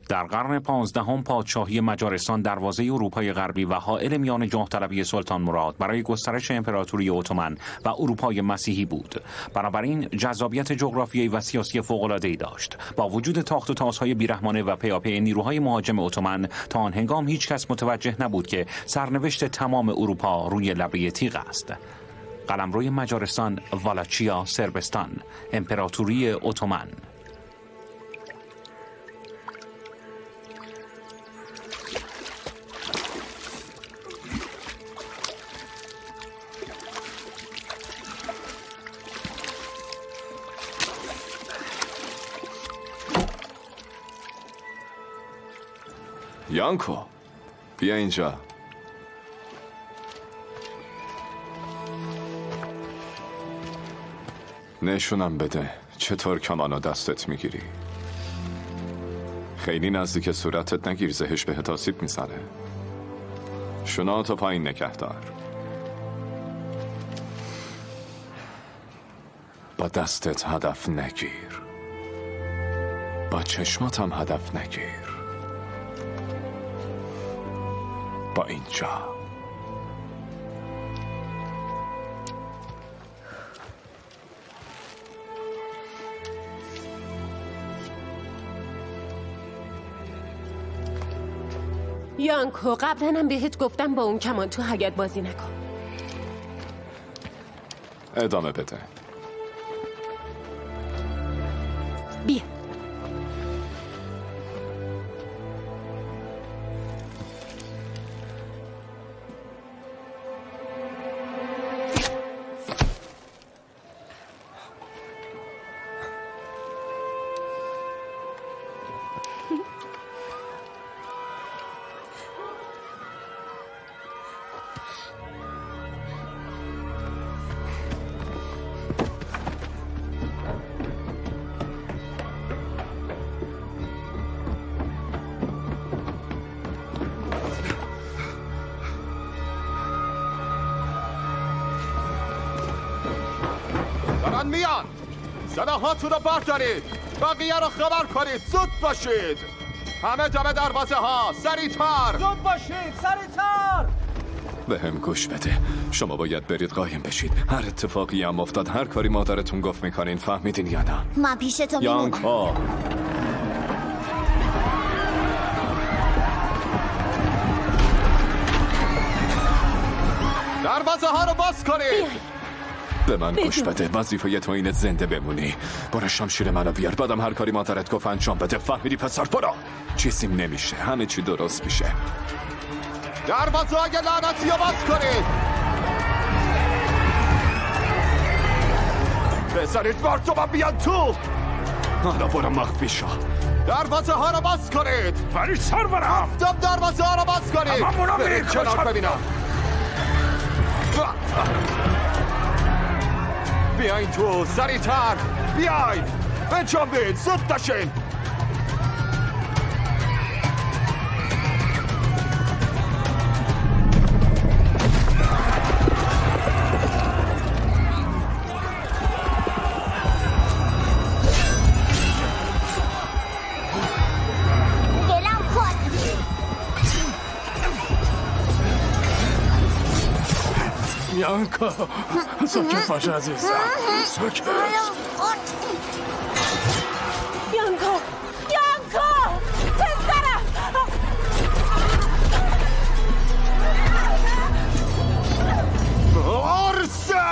در قرن 15 پادشاهی مجارستان دروازه اروپای غربی و حائل میان جاه طلبی سلطان مراد برای گسترش امپراتوری اتومن و اروپای مسیحی بود. بنابراین جذابیت جغرافیایی و سیاسی فوق‌العاده‌ای داشت. با وجود تاخت و تازهای بیرحمانه و پیاپی نیروهای مهاجم اتومن، تا آن هنگام هیچ کس متوجه نبود که سرنوشت تمام اروپا روی لبه تیغ است. قلمروی مجارستان، والاچیا، صربستان، امپراتوری اتومن. یانکو، بیا اینجا. نشونم بده چطور کمانو دستت میگیری. خیلی نزدیک صورتت نگیر، زهش بهت آسیب میزنه. شوناتو پایین نگه دار. با دستت هدف نگیر، با چشماتم هدف نگیر. با اینجا. یانکو، قبلا هم بهت گفتم با اون کمان تو حیاط بازی نکن. ادامه بده. بیا. دارن میان. سلاحاتون رو بردارید، بقیه رو خبر کنید. زود باشید. همه جمع دروازه ها، سریعتر. زود باشید، سریعتر. به هم گوش بده. شما باید برید قایم بشید. هر اتفاقی هم افتاد، هر کاری مادرتون گفت میکنین. فهمیدین یا نه؟ من پیش تو میمونم. یانکو، دروازه ها رو باز کنید. به من گوش بده. وظیفه تو اینه زنده بمونی. برو شمشیر منو بیار، بعدم هر کاری مادرت گفت انجام بده. فهمیدی پسر؟ برو. چیزیم نمیشه، همه چی درست میشه. دروازه های لعنتی رو باز کنید. بذارید مردم بیان تو. حالا برو مخفی شو. دروازه ها رو باز کنید. ولی سرورم. گفتم دروازه ها رو باز کنید. اما اونا برید کنار ببینم. بیاین تو، سریعتر. بیاین، بجنبید، زود باشین. یانکو، ساکت باش عزیزم. ساکت. یانکو، یانکو، پسرم. ارسه.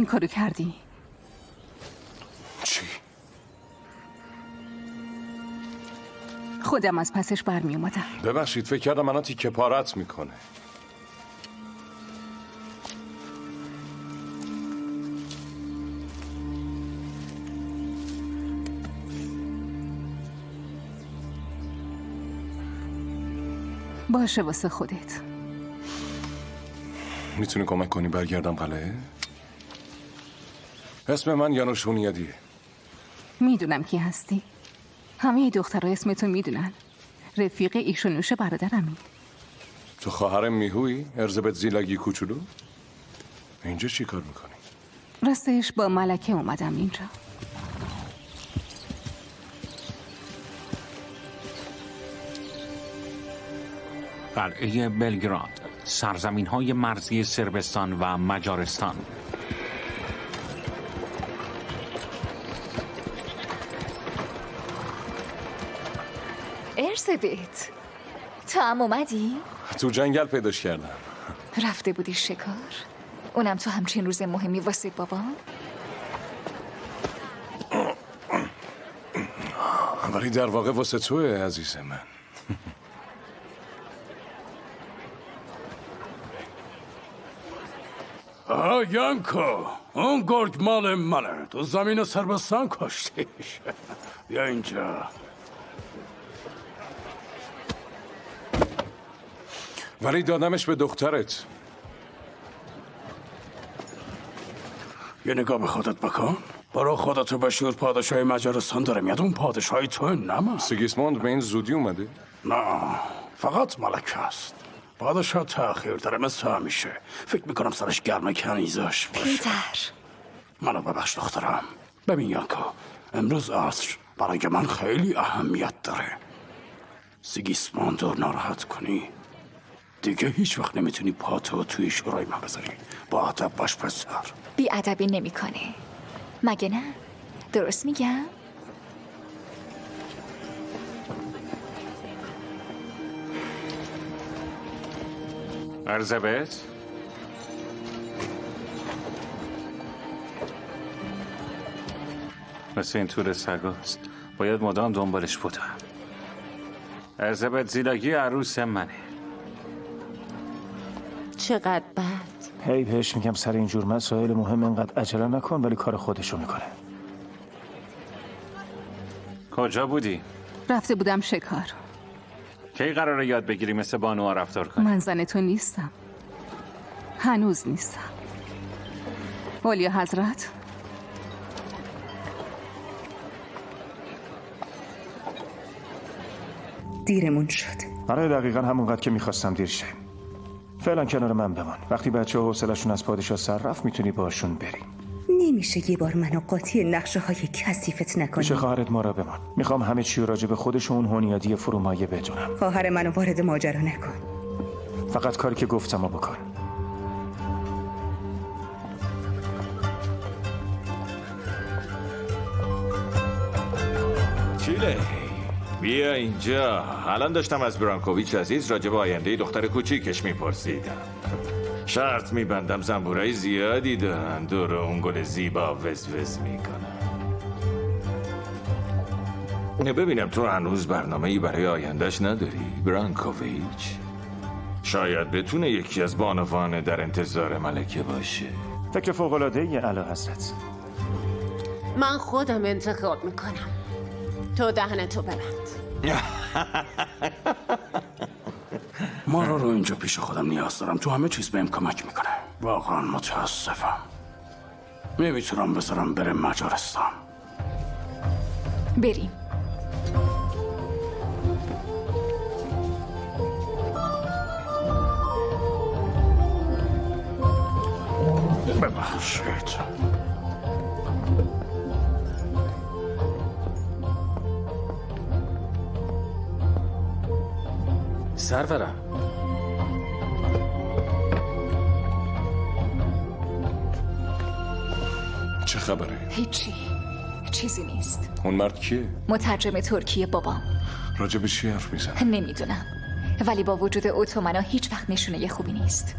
این کارو کردی؟ چی؟ خودم از پسش برمی اومدم. ببخشید فکر کردم منو تیکه پارت میکنه. باشه واسه خودت. میتونی کمک کنی برگردم قلعه؟ اسم من یانوش هونیادیه. میدونم کی هستی. همه دخترها اسمتو میدونن. رفیق ایشونوش برادرمی. تو خواهر میهویی؟ ارزبت زیلگی کوچولو؟ اینجا چی کار میکنی؟ راستش با ملکه اومدم اینجا. قلعه بلگراد، سرزمین‌های مرزی صربستان و مجارستان. ارزبت، تو هم اومدی؟ تو جنگل پیداش کردم. رفته بودی شکار؟ اونم تو همچین روز مهمی واسه بابا؟ ولی در واقع واسه توه عزیز من. یانکو، اون گرگ مال منه. تو زمین صربستان کشتیش. بیا اینجا. ولی دادمش به دخترت. یه نگاه به خودت بکن. برو خودتو بشور. پادشاه مجارستان داره میاد. اون پادشاهی تو نمه. سیگیسموند به این زودی اومده؟ نه، فقط ملکه است. پادشاه تأخیر داره مثل همیشه. فکر میکنم سرش گرمه کنیزش باشه. پیتر، منو ببخش دخترم. ببین یانکو، امروز عصر برای من خیلی اهمیت داره. سیگیسموند رو ناراحت کنی دیگه هیچ وقت نمیتونی پاتو توی شورای ما بذاری. با ادب باش پسر. بی ادبی نمیکنه. مگه نه؟ درست میگم؟ ارزبت؟ مثل این تور سگاست. باید مدام دنبالش بودم. ارزبت زیلاگی عروس منه. چقدر بد. هی بهش میگم سر اینجور مسائل مهم اینقدر عجله نکن، ولی کار خودشو میکنه. کجا بودی؟ رفته بودم شکار. کی قراره یاد بگیری مثل بانوها رفتار کنی؟ من زن تو نیستم. هنوز نیستم. اولیا حضرت، دیرمون شد. آره دقیقا همونقدر که میخواستم دیر شه. فعلا کنار من بمان. وقتی بچه ها حوصله‌شون از پادشاه سر رفت میتونی باشون بری. نمیشه یه بار منو قاطی نقشه های کثیفت نکنی. میشه خواهرت ما را بمان. میخوام همه چی رو راجع به خودش و اون هونیادی فرومایه بدونم. خواهر منو وارد ماجرا نکن. فقط کاری که گفتم رو بکن. چیله بیا اینجا. الان داشتم از برانکوویچ عزیز راجع به آینده دختر کوچیکش میپرسیدم. شرط میبندم زنبورای زیادی دارن دور اون گل زیبا وزوز میکنن. ببینم تو هنوز برنامه‌ای برای آیندهش نداری برانکوویچ؟ شاید بتونه یکی از بانوان در انتظار ملکه باشه. فکر فوق‌العاده‌ای اعلیحضرت. من خودم انتخاب میکنم. تو دهنتو ببند. ما رو اینجا پیش خودم نیاز دارم. تو همه چیز بهم کمک میکنه. واقعا متاسفم. نمیتونم بذارم بره مجارستان. بریم. ببخشید. سرورم، چه خبره؟ هیچی، چیزی نیست. اون مرد کیه؟ مترجم ترکیه بابام. راجع به چی حرف میزنه؟ نمیدونم، ولی با وجود اوتومنا هیچ وقت نشونه خوبی نیست.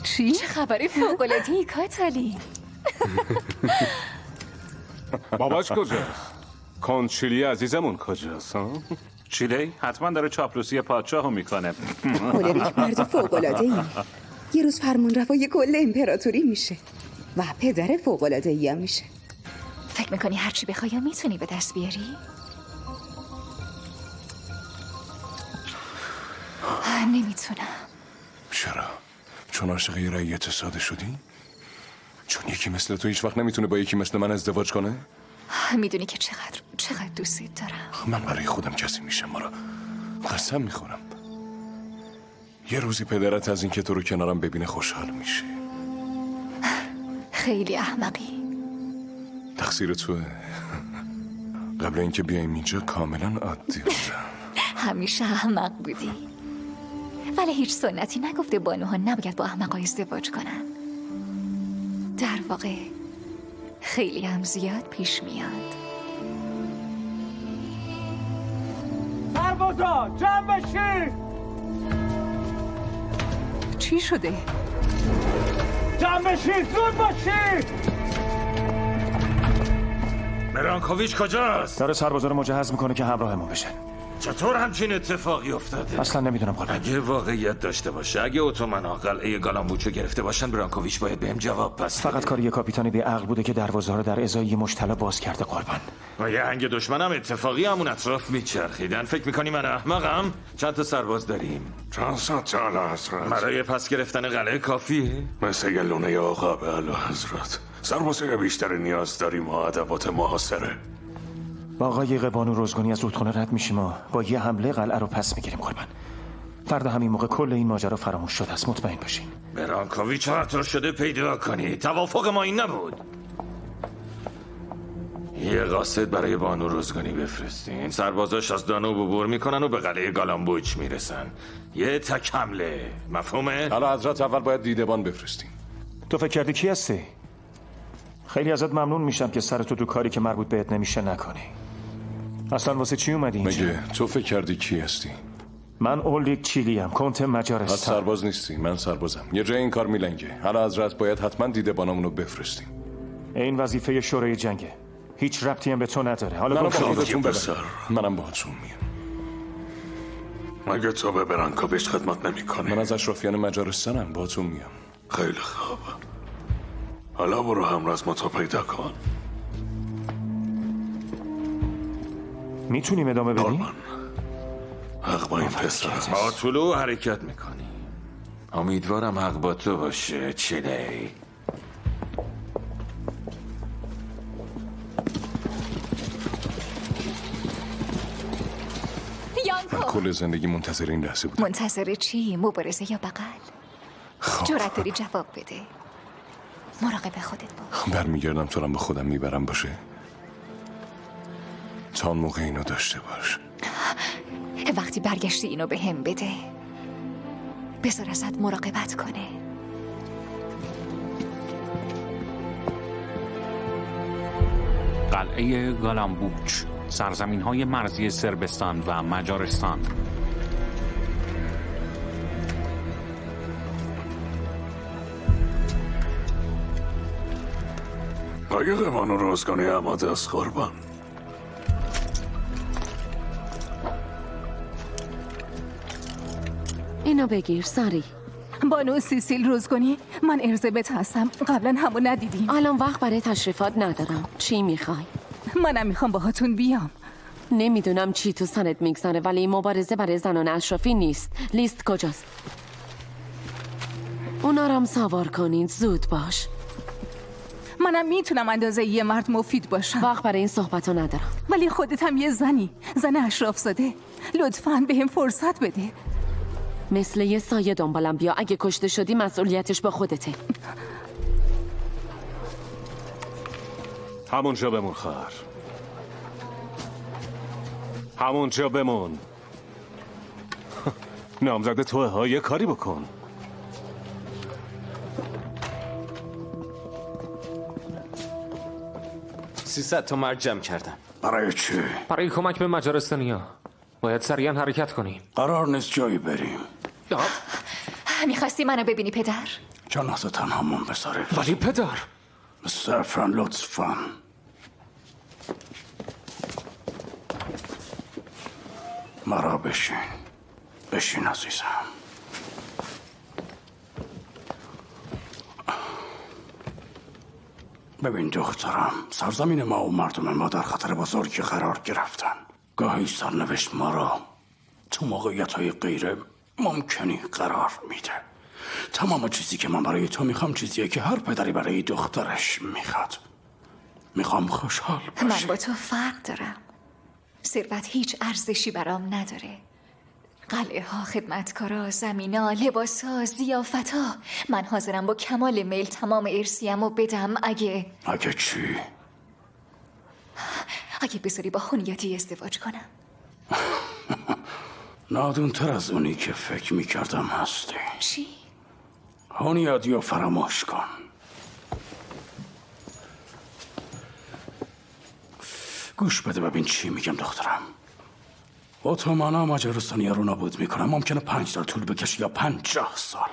چی؟ چه خبری فوق‌العاده‌ای کاتالی؟ باباش کجاست؟ کنچیلی عزیزمون کجاست؟ چیلی حتما داره چاپلوسی پادشاهو میکنه. اولریک مرد فوق‌العاده‌ای. یه روز فرمون روای کل امپراتوری میشه و پدر فوق‌العاده‌ای هم میشه. فکر میکنی هرچی بخوای میتونی به دست بیاری؟ نمیتونم. چرا؟ چون عاشق یه رعیت ساده شدی؟ چون یکی مثل تو هیچ وقت نمیتونه با یکی مثل من ازدواج کنه؟ میدونی که چقدر دوستت دارم. من برای خودم کسی میشم مرا. قسم میخورم یه روزی پدرت از این که تو رو کنارم ببینه خوشحال میشه. خیلی احمقی. تقصیر توه. قبل اینکه بیایم اینجا کاملا عادی بودم. همیشه احمق بودی. ولی هیچ سنتی نگفته بانوها نباید با احمقا ازدواج کنن. در واقع خیلی هم زیاد پیش میاد. سربازا جمع بشید. چی شده؟ جمع بشید، زود باشید. برانکوویچ کجاست؟ داره سربازا رو مجهز میکنه که همراهمون بشن. چطور همچین اتفاقی افتاده؟ اصلا نمیدونم قربان. اگه واقعیت داشته باشه، اگه اتومن‌ها قلعه گالامبوچو گرفته باشن، برانکوویچ باید بهم جواب پس بده. فقط کاری یه کاپیتان بی عقل بوده که دروازه رو در ازای یه مشتلا باز کرده قربان. و یه هنگ دشمنم اتفاقی همون اطراف میچرخیدن. فکر میکنی من احمقم؟ چند تا سرباز داریم؟ چند ساعت اعلی حضرت؟ برای پس گرفتن قلعه کافیه؟ مثل یه لونه عقاب اعلی حضرت. سربازای بیشتر نیاز داریم و ادوات محاصره. با آقای قبانو روزگونی از رودخونه رد میشیم و با یه حمله قلعه رو پس میگیریم قربان. فردا همین موقع کل این ماجرا فراموش شده است، مطمئن باشین. برانکوویچ هر طور شده پیدا کنی. توافق ما این نبود. یه قاصد برای بانو روزگونی بفرستین. سربازاش از دانوب عبور میکنن و به قلعه گالامبوچ میرسن. یه تک حمله. مفهومه؟ حالا حضرت اول باید دیدبان بفرستیم. تو فکر کردی کی هستی؟ خیلی ازت ممنون میشم که سرتو تو کاری که مربوط بهت نمیشه نکنی. اصلا واسه چی اومدی اینجا؟ مگه تو فکر کردی کی هستی؟ من اولریک چیلیم، کنت مجارستان. از سرباز نیستی، من سربازم. یه جای این کار میلنگه. حالا حضرت باید حتما دیدبانمون رو بفرستیم. این وظیفه شورای جنگه. هیچ ربطی هم به تو نداره. حالا منو با خودتون ببر. منم باهاتون میام. مگه تو به برانکوویچ خدمت نمی‌کنی؟ من از اشرافیان مجارستانم، باهاتون میام. خیلی خوب. حالا برو همراز ما تو پیدا کن. میتونیم ادامه بدیم؟ حق با این پسر. با طلوع حرکت میکنیم. امیدوارم حق با تو باشه چیلی. یانکو، کل زندگی منتظر این لحظه بود. منتظر چی؟ مبارزه یا بغل؟ جرأت داری جواب بده. مراقب خودت باش. برمیگردم تو رو با خودم میبرم باشه. تا اون موقع اینو داشته باش. وقتی برگشتی اینو به هم بده. بذار ازت مراقبت کنه. قلعه گالامبوچ، سرزمین‌های مرزی صربستان و مجارستان. آقای قبانو روزگانی آماده است قربان. اینو بگیر ساری. بانو سیسیل روزگونی، من ارزبت هستم. قبلا همو ندیدیم. الان وقت برای تشریفات ندارم. چی میخوای؟ منم میخوام باهاتون بیام. نمیدونم چی تو سرت میگذره ولی این مبارزه برای زنان اشرافی نیست. لیست کجاست؟ اونا رو هم سوار کنین. زود باش. منم میتونم اندازه یه مرد مفید باشم. وقت برای این صحبتو ندارم. ولی خودت هم یه زنی، زن اشراف زاده. لطفاً بهم فرصت بده. مثل یه سایه دنبالم بیا. اگه کشته شدی مسئولیتش با خودته. همونجا بمون خواهر. همونجا بمون. نامزد توه ها یه کاری بکن. 300 تا مرد جمع کردم. برای چی؟ برای کمک به مجارستانیا. باید سریعا حرکت کنیم. قرار نیست جایی بریم. میخواستی منو ببینی پدر؟ جنازه تنهامون بذاره. ولی پدر استفن لطفا مرا بشین عزیزم. ببین دخترم، سرزمین ما و مردم ما در خطر بزرگی قرار گرفتن. گاهی سرنوشت ما را تو موقعیت‌های غیر ممکنی قرار میده. تمام چیزی که من برای تو میخوام چیزیه که هر پدری برای دخترش میخواد. میخوام خوشحال باشی. من با تو فرق دارم. ثروت هیچ ارزشی برام نداره. قلعه ها، خدمتکارا، زمینا، لباسا، ضیافتا. من حاضرم با کمال میل تمام ارثیه‌مو بدم اگه چی؟ اگه بذاری با هونیاتی ازدواج کنم. نادونتر از اونی که فکر میکردم هستی. چی؟ هونیادی رو فراموش کن. گوش بده ببین چی میگم دخترم. اتومانا مجارستانی‌ها رو نابود میکنن. ممکنه 5 سال طول بکشه یا 50 سال،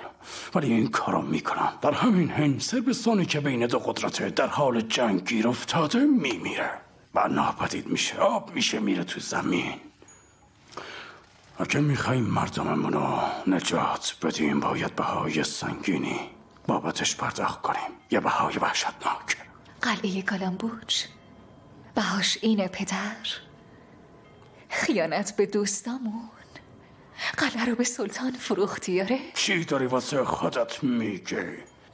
ولی این کارو میکنن. در همین حین صربستانی که بین دو قدرت در حال جنگ گیر افتاده میمیره و ناپدید میشه، آب میشه، میره تو زمین. اگه میخوایم مردممون رو نجات بدیم باید بهای سنگینی بابتش پرداخت کنیم. یه بهای وحشتناک. قلعه گالامبوچ بهاش اینه پدر؟ خیانت به دوستامون؟ قلعه رو به سلطان فروختی؟ آره؟ چی داری واسه خودت میگی؟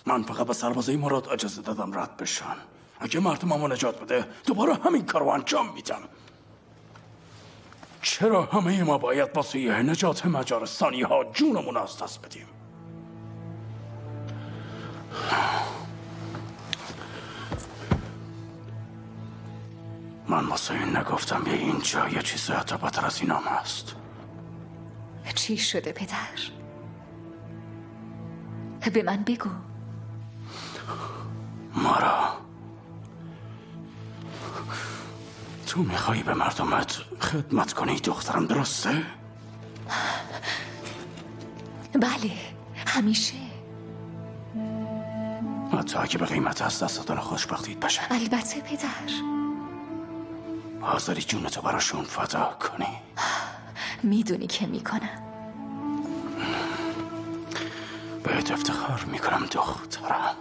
من فقط به سربازای مراد اجازه دادم رد بشن. اگه مردممو نجات بده دوباره همین کارو انجام میدم. چرا همه ما باید واسه نجات مجارستانی ها جونمون از دست بدیم؟ من واسه این نگفتم یه اینجا یه چیز حتی بدتر از اینام هست. چی شده پدر؟ به من بگو. مارا، تو میخوایی به مردمت خدمت کنی دخترم، درسته؟ بله، همیشه. حتی اگه به قیمت از دست دادن خوشبختیت بشه. البته پدر. حاضری جونتو براشون فدا کنی؟ میدونی که میکنم. بهت افتخار میکنم دخترم.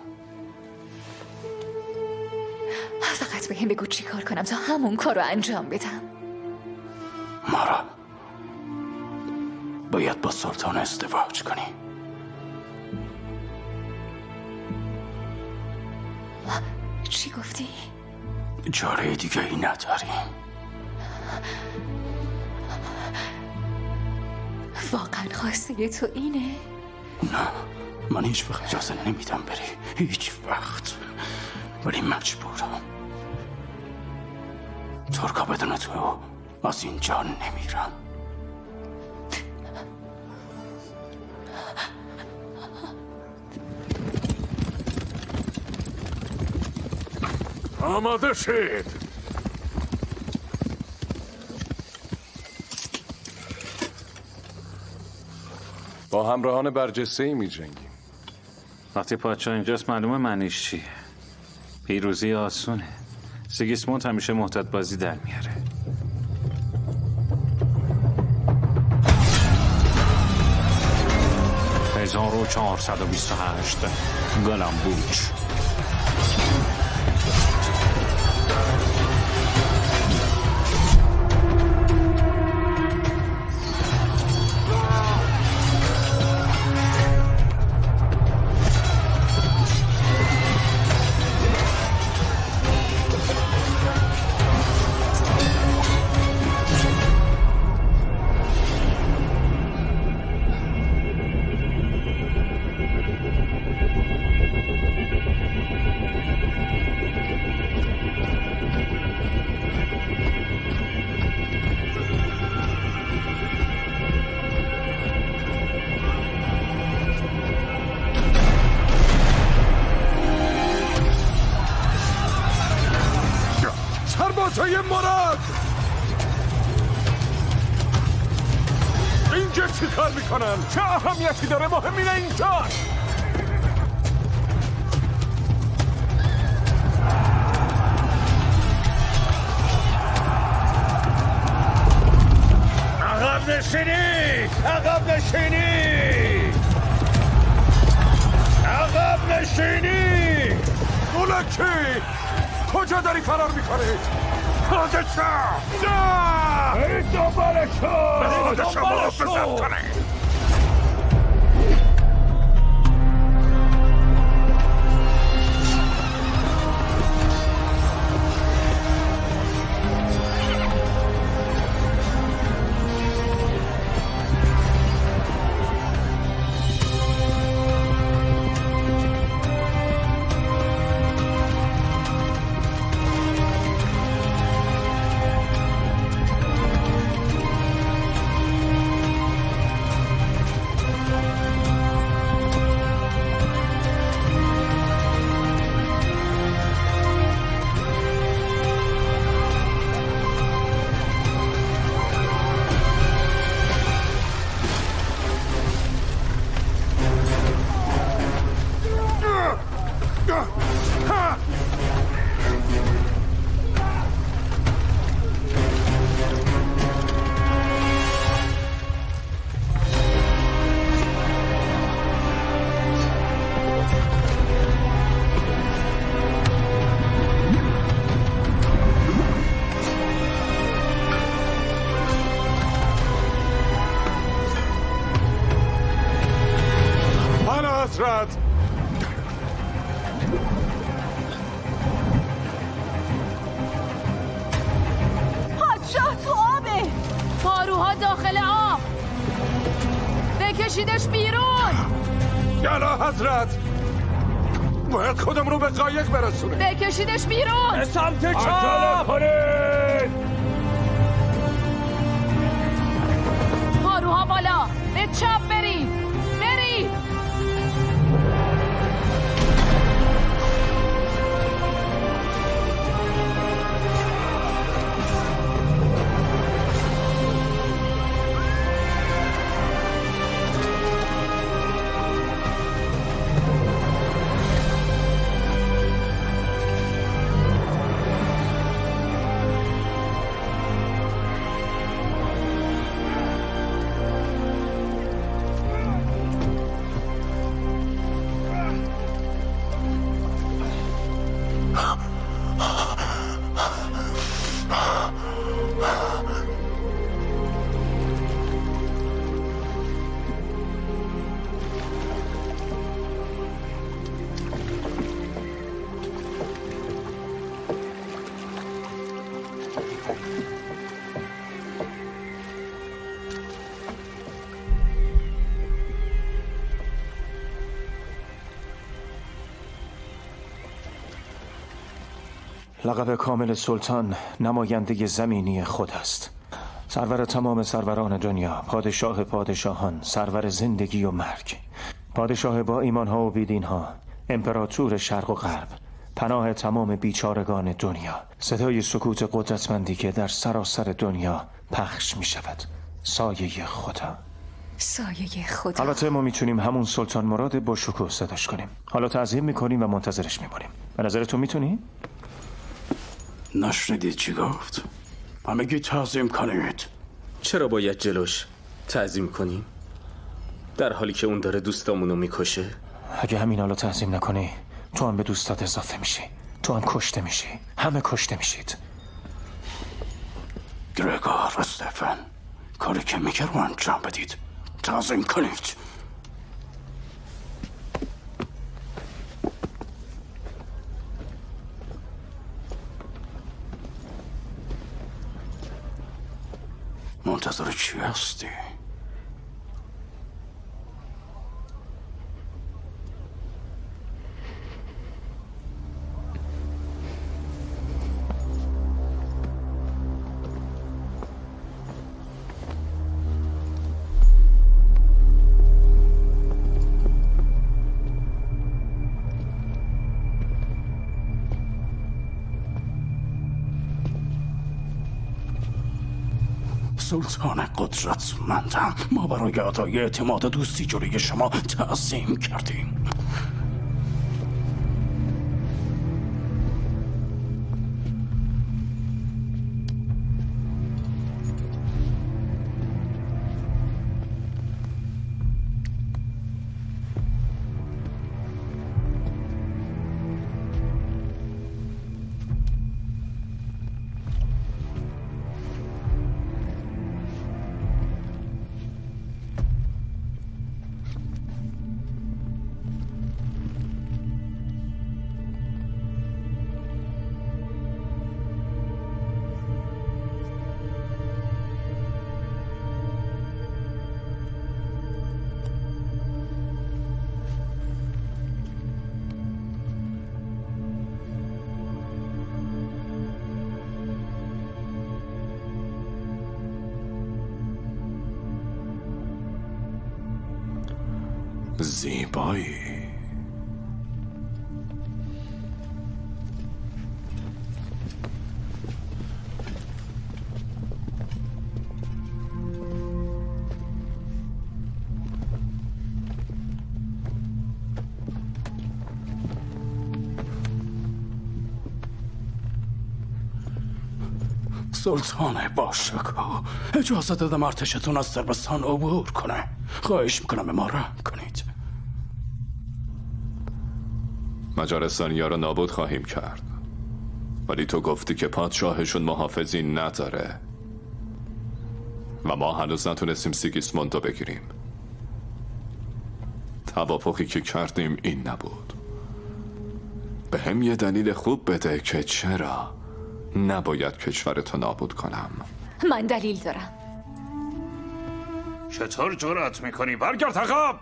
فقط به هم بگو چی کار کنم تا همون کار رو انجام بدم. مارا، باید با سلطان ازدواج کنی. چی گفتی؟ چاره دیگه ای نداریم. واقعا خواسته تو اینه؟ نه، من هیچ وقت اجازه نمیدم بری، هیچ وقت. ولی مجبورم. ترکا بدون تو از اینجا نمیرم. آماده شید. با همراهان برجسته‌ای می جنگیم. وقتی پادشاه اینجاست معلومه معنیش چیه. پیروزی آسونه. سیگیسموند همیشه محتاط بازی در میاره. « 1428 گالامبوچ. سربازای مراد، اینجا چی کار میکنن؟ چه اهمیتی داره؟ مهم اینه اینجاست. عقب نشینی! عقب نشینی! عقب نشینی! مولکی! کجا داری فرار میکنید؟ پادشاه! نه! برید دنبالشون! به پادشاه محافظت کنید! حضرت پادشاه تو آبه. پاروها داخل آب. بکشیدش بیرون. یالا حضرت باید خودم رو به قایق برسونه. بکشیدش بیرون. به سمت چپ کنید. پاروها بالا. به چپ برید. برید. لقب کامل سلطان نماینده زمینی خود است. سرور تمام سروران دنیا، پادشاه پادشاهان، سرور زندگی و مرگ، پادشاه با ایمانها و بیدینها، امپراتور شرق و غرب، پناه تمام بیچارگان دنیا، صدای سکوت قدرتمندی که در سراسر دنیا پخش می شود. سایه خدا. سایه خدا. البته ما میتونیم همون سلطان مراد با شکوه صداش کنیم. حالا تعظیم میکنیم و منتظرش میمونیم. به نظرتون میتونی؟ نشنیدید چی گفت؟ همگی تعظیم کنید. چرا باید جلوش تعظیم کنیم؟ در حالی که اون داره دوستامونو میکشه؟ اگه همین حالا تعظیم نکنی تو هم به دوستات اضافه میشی. تو هم کشته میشی. همه کشته میشید. گرگار، استفن، کاری که میگه رو انجام بدید. تعظیم کنید. منتظر چی هستی؟ سلطان قدرتمندم، ما برای ادای اعتماد دوستی جلوی شما تعظیم کردیم. زیبایی. سلطان باشکو، اجازه دادم ارتشتون از صربستان عبور کنه. خواهش میکنم به ما رحم کنید. مجارستانی‌ها رو نابود خواهیم کرد، ولی تو گفتی که پادشاهشون محافظی نداره و ما هنوز نتونستیم سیگیسموند رو بگیریم. توافقی که کردیم این نبود. به هم یه دلیل خوب بده که چرا نباید کشورتو نابود کنم. من دلیل دارم. چطور جرأت میکنی؟ برگرد عقب!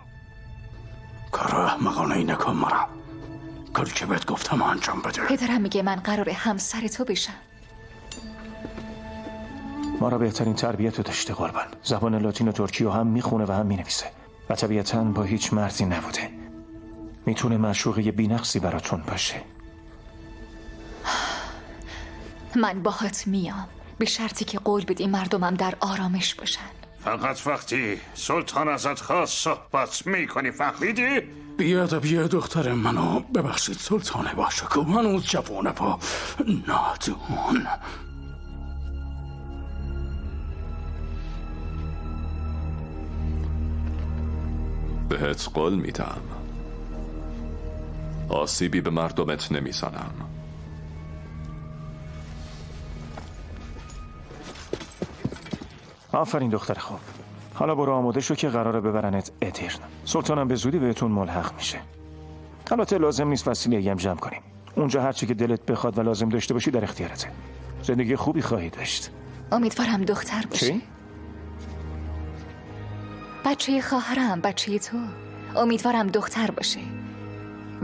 کار احمقانه ای نکن مرا. کاری که بهت گفتم انجام بده. پدرم میگه من قراره همسر تو بشم. ما را بهترین تربیت رو داشته قربان. زبان لاتین و ترکی رو هم میخونه و هم مینویسه و طبیعتاً با هیچ مردی نبوده. میتونه معشوقه بی‌نقصی براتون باشه. من باهات میام، به شرطی که قول بدی مردمم در آرامش باشن. فقط وقتی سلطان ازت خواست صحبت میکنی، فهمیدی؟ بیادبی دختر منو ببخشید سلطان باشکو، هنوز جوونه با نادون. بهت قول میدم آسیبی به مردمت نمیزنم. آفرین دختر خوب. حالا برو آماده شو که قراره ببرنت ادیرن. سلطانم به زودی بهتون ملحق میشه. البته لازم نیست وسیله هم جمع کنیم. اونجا هرچی که دلت بخواد و لازم داشته باشی در اختیارته. زندگی خوبی خواهی داشت. امیدوارم دختر باشه. چی؟ بچه خواهرم، بچه تو. امیدوارم دختر باشه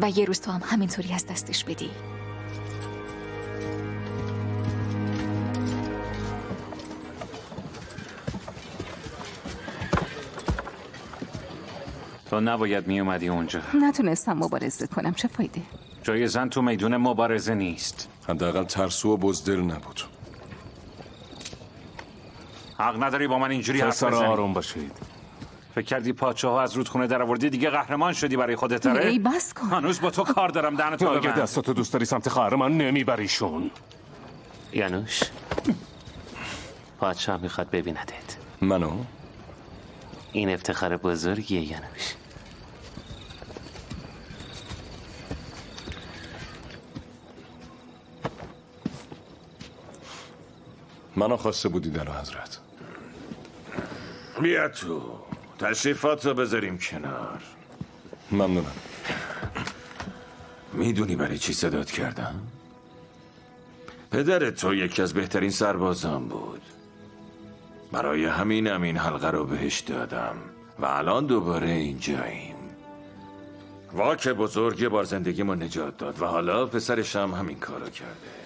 و یه روز تو هم همینطوری از دستش بدی. تو نباید می اومدی اونجا. نتونستم مبارزه کنم، چه فایده؟ جای زن تو میدون مبارزه نیست. حداقل ترسو و بزدل نبود. حق نداری با من اینجوری حرف بزنی. آروم باشید. فکر کردی پادشاه ها از رودخونه در آوردی دیگه قهرمان شدی برای خودت؟ ای بس کن. هنوز با تو کار دارم. دهنتو اگه ببند. دستاتو دوست داری سمت خواهر من نمیبریشون. یانوش، پادشاه میخواد ببیندت. منو؟ این افتخار بزرگیه یانوش. منو خواسته بودی در حضرت. بیا تو، تشریفات رو بذاریم کنار. ممنونم. میدونی برای چی صدات کردم؟ پدر تو یکی از بهترین سربازان بود. برای همینم این حلقه رو بهش دادم و الان دوباره اینجاییم. واک بزرگ یه بار زندگیمو نجات داد و حالا پسرش هم همین کارو کرده.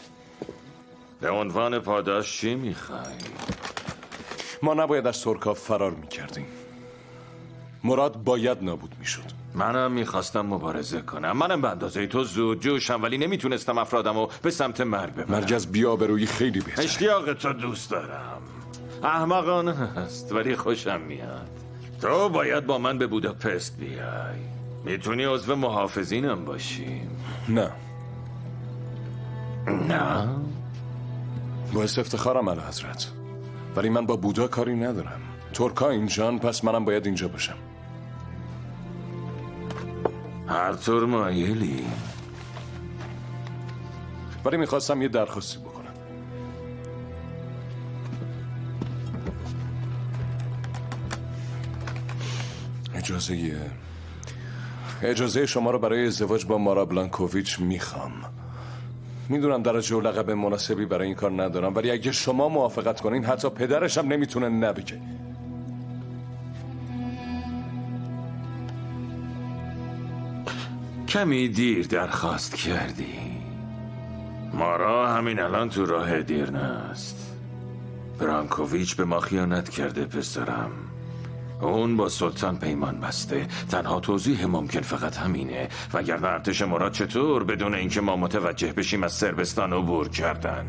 به عنوان پاداش چی میخوای؟ ما نباید از سرکاف فرار میکردیم. مراد باید نابود میشد. منم میخواستم مبارزه کنم. منم به اندازه تو زود جوشم، ولی نمیتونستم افرادمو به سمت مرگ ببرم. مرگ از بی‌آبرویی خیلی بهتره. اشتیاق تو دوست دارم. احمقانه است ولی خوشم میاد. تو باید با من به بوداپست بیای. میتونی عضو محافظینم باشی. نه. نه؟ باعث افتخارم اعلی حضرت، ولی من با بودا کاری ندارم. ترکا اینجان، پس منم باید اینجا باشم. هر طور مایلی. ولی میخواستم یه درخواستی بکنم. اجازه شما رو برای ازدواج با مارا بلانکوویچ میخوام. میدونم درجه و لقب مناسبی برای این کار ندارم، ولی اگه شما موافقت کنین حتی پدرش هم نمیتونه نبگه. کمی دیر درخواست کردی. مارا همین الان تو راه دیرنه است. برانکوویچ به ما خیانت کرده پسرم. اون با سلطان پیمان بسته. تنها توضیح ممکن فقط همینه، وگرنه ارتش مراد چطور بدون اینکه ما متوجه بشیم از صربستان عبور کردن؟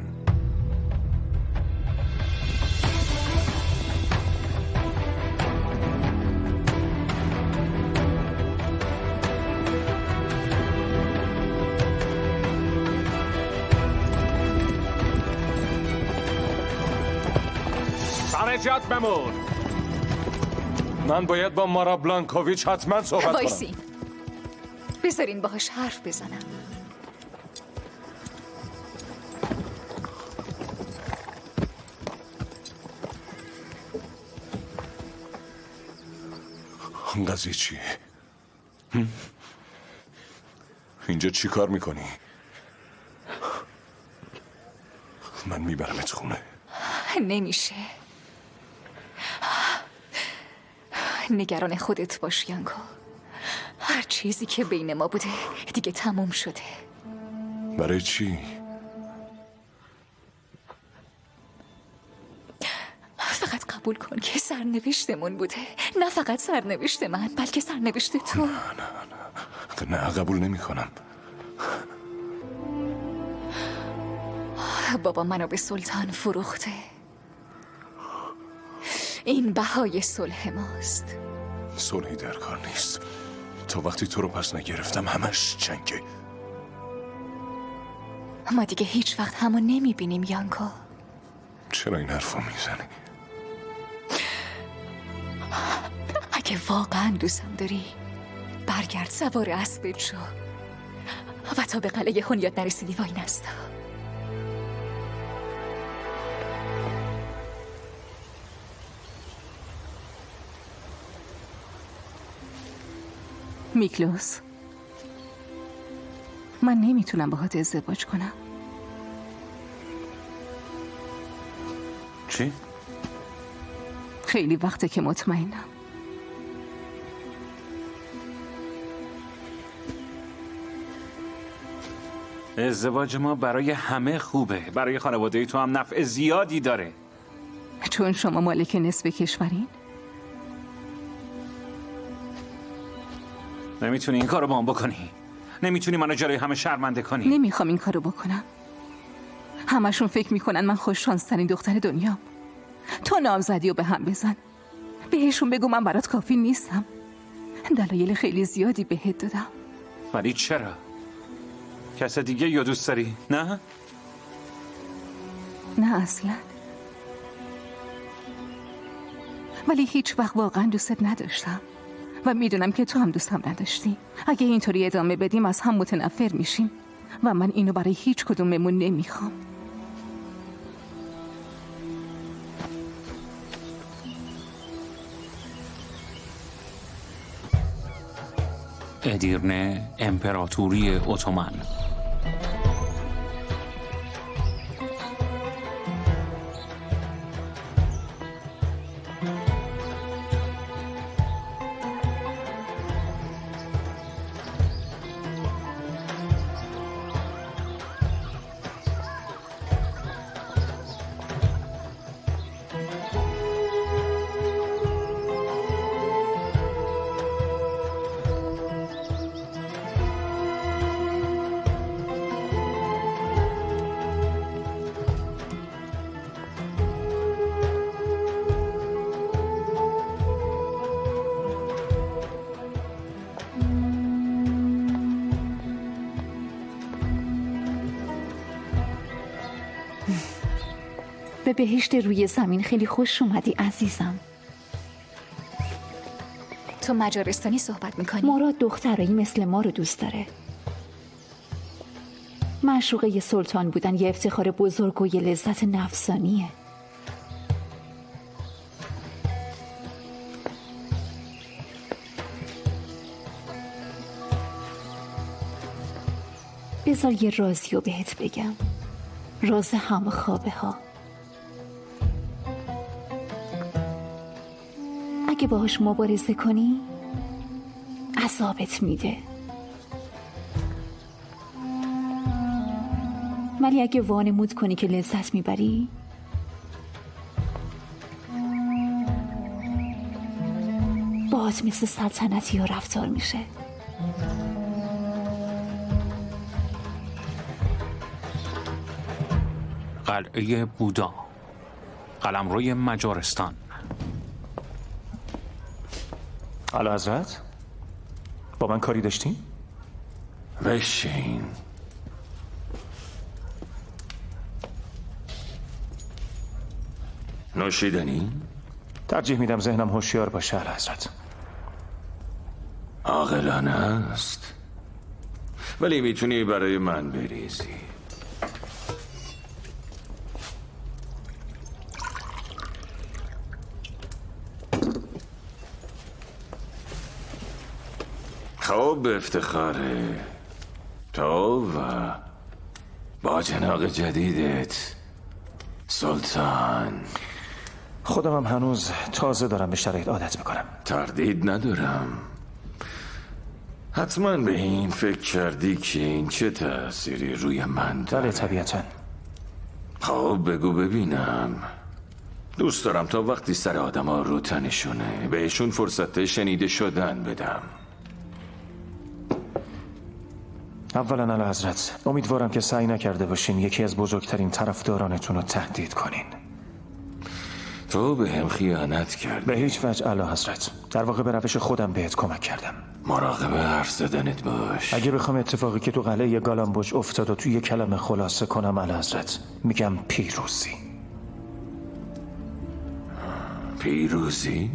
سر جات بمون. من باید با مارا بلانکوویچ حتما صحبت کنم. وایسین، بذارین باهاش حرف بزنم. این قضیه چیه؟ اینجا چی کار میکنی؟ من میبرمت خونه. نمیشه. نگران خودت باش یانکو. هر چیزی که بین ما بوده دیگه تموم شده. برای چی؟ فقط قبول کن که سرنوشتمون بوده. نه فقط سرنوشت من، بلکه سرنوشت تو. نه قبول نمی کنم. بابا منو به سلطان فروخته. این بهای صلح ماست. صلحی در کار نیست. تا وقتی تو رو پس نگرفتم همش جنگه. ما دیگه هیچ وقت همو نمیبینیم یانکو. چرا این حرفو میزنی؟ اگه واقعا دوستم داری برگرد سوار اسبت شو و تا به قلعه هنیاد نرسیدی وای نستا. میکلوس، من نمیتونم باهات ازدواج کنم. چی؟ خیلی وقته که مطمئنم. ازدواج ما برای همه خوبه. برای خانواده تو هم نفع زیادی داره. چون شما مالک نصف کشورین؟ نمیتونی این کارو با هم بکنی. نمیتونی منو جلوی همه شرمنده کنی. نمیخوام این کارو بکنم. همشون فکر میکنن من خوششانسترین دختر دنیام. تو نامزدی و به هم بزن. بهشون بگو من برات کافی نیستم. دلایل خیلی زیادی بهت دادم. ولی چرا؟ کس دیگه یا دوست داری؟ نه؟ نه اصلا. ولی هیچ وقت واقعا دوستت نداشتم و میدونم که تو هم دوستم نداشتی. اگه اینطوری ادامه بدیم از هم متنفر میشیم و من اینو برای هیچ کدوممون نمیخوام. ادیرنه، امپراتوری اتومن. به بهشت روی زمین خیلی خوش اومدی عزیزم. تو مجارستانی صحبت میکنی؟ مراد دخترایی مثل ما رو دوست داره. معشوقه ی سلطان بودن یه افتخار بزرگ و یه لذت نفسانیه. بذار یه رازی رو بهت بگم، راز همه خوابه ها. اگه باهاش مبارزه کنی عذابت میده، ولی اگه وانمود کنی که لذت میبری باهات مثل سلطنتی ها رفتار میشه. قلعه بودا، قلمروی مجارستان. اعلیحضرت با من کاری داشتین؟ بشین. نوشیدنی؟ ترجیح میدم ذهنم هوشیار باشه اعلیحضرت. عاقلانه است، ولی میتونی برای من بریزی. خب به افتخار تو و با جناق جدیدت سلطان. خودم هم هنوز تازه دارم به شرایط عادت میکنم. تردید ندارم. حتما به این فکر کردی که این چه تأثیری روی من داره. بله طبیعتا. خب بگو ببینم. دوست دارم تا وقتی سر آدم ها رو تنشونه بهشون فرصت شنیده شدن بدم. اولا اعلیحضرت امیدوارم که سعی نکرده باشین یکی از بزرگترین طرفدارانتون رو تهدید کنین. تو به هم خیانت کردی. به هیچ وجه اعلیحضرت. در واقع به روش خودم بهت کمک کردم. مراقب حرف زدنت باش. اگه بخوام اتفاقی که تو قلعه گالامبوج افتاد و توی یه کلمه خلاصه کنم اعلیحضرت میگم پیروزی. پیروزی؟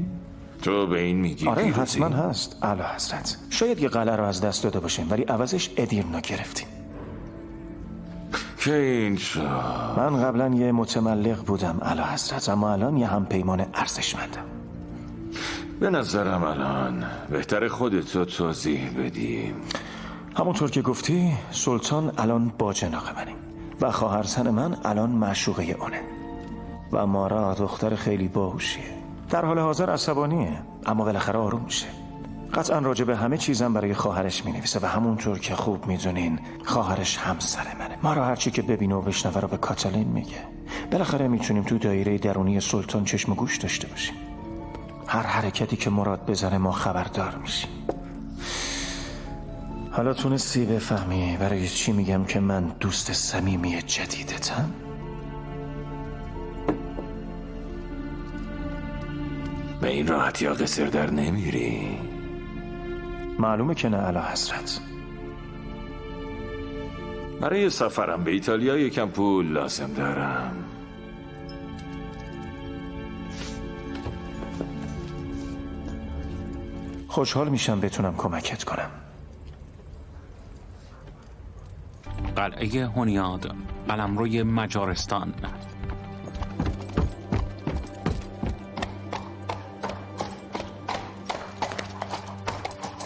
تو به این میگی آره پیروزی؟ حتما هست اعلیحضرت. شاید یه قلعه رو از دست داده باشیم ولی عوضش ادیرنا گرفتیم. که این شو. من قبلا یه متملق بودم اعلیحضرت، اما الان یه همپیمان ارزشمندم. به نظرم الان بهتر خودتو توضیح بدی. همونطور که گفتی سلطان الان با جناق منه و خواهرزن من الان معشوقه اونه و مارا دختر خیلی باهوشیه. در حال حاضر عصبانیه اما بالاخره آروم میشه. قطعا راجع به همه چیزم برای خواهرش مینویسه و همونطور که خوب میدونین خواهرش همسر منه. مارا هرچی که ببینه و بشنوه رو به کاتالین میگه. بالاخره میتونیم تو دایره درونی سلطان چشم و گوش داشته باشیم. هر حرکتی که مراد بزنه ما خبردار میشیم. حالا تونستی بفهمی برای چی میگم که من دوست صمیمی جدیدتم؟ به این راحتی ها قصر در نمیری؟ معلومه که نه اعلیحضرت. برای سفرم به ایتالیا یکم پول لازم دارم. خوشحال میشم بتونم کمکت کنم. قلعه هونیاد، قلمروی مجارستان.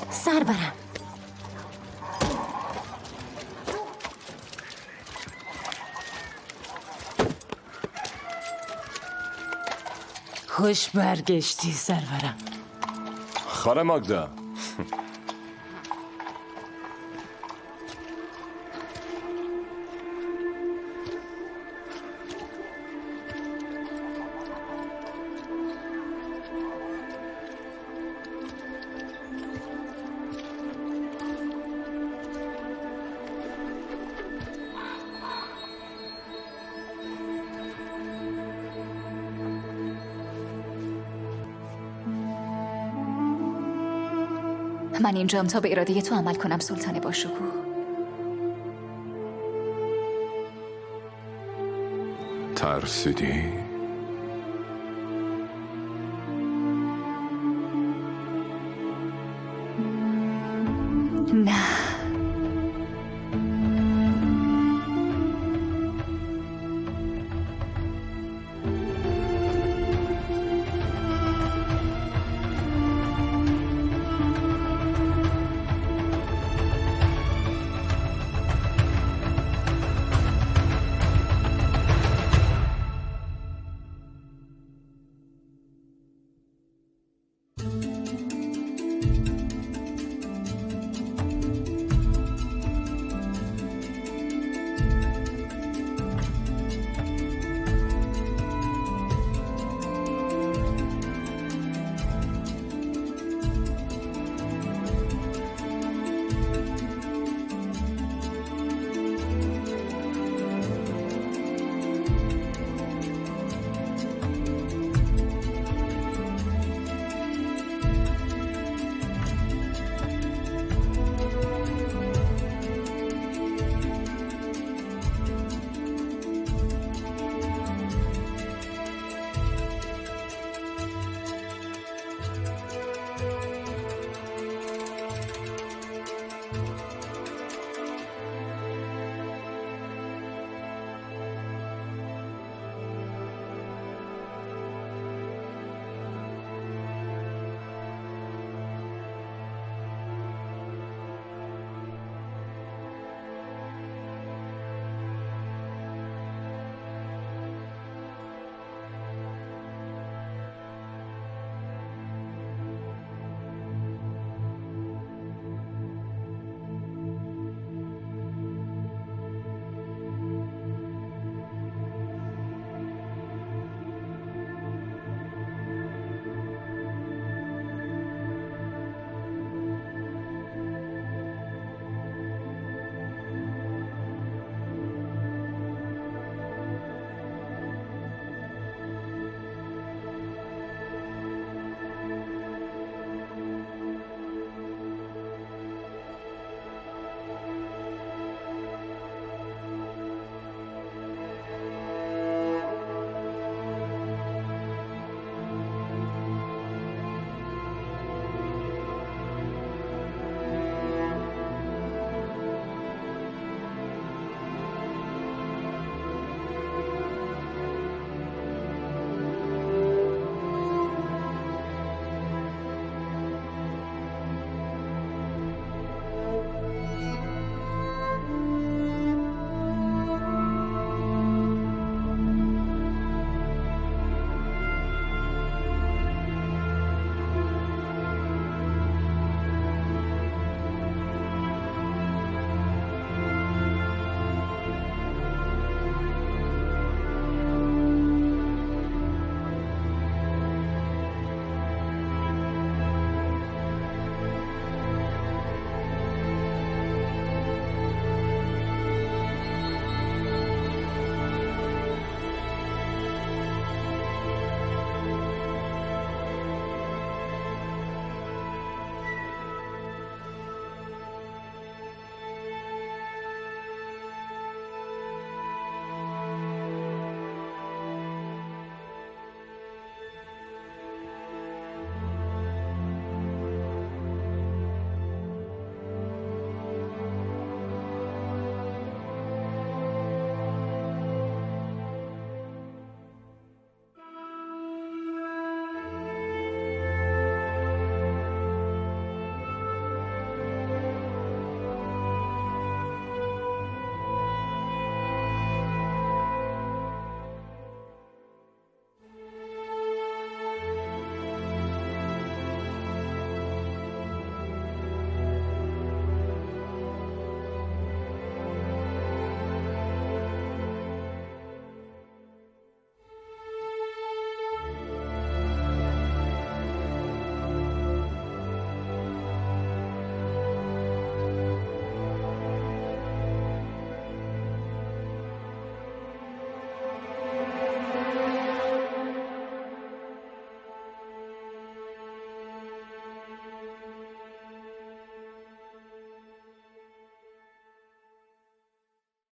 سرورم. خوش برگشتی سرورم. خانم ماگدا. من اینجام تا به اراده تو عمل کنم سلطان باشکوه. ترسیدی؟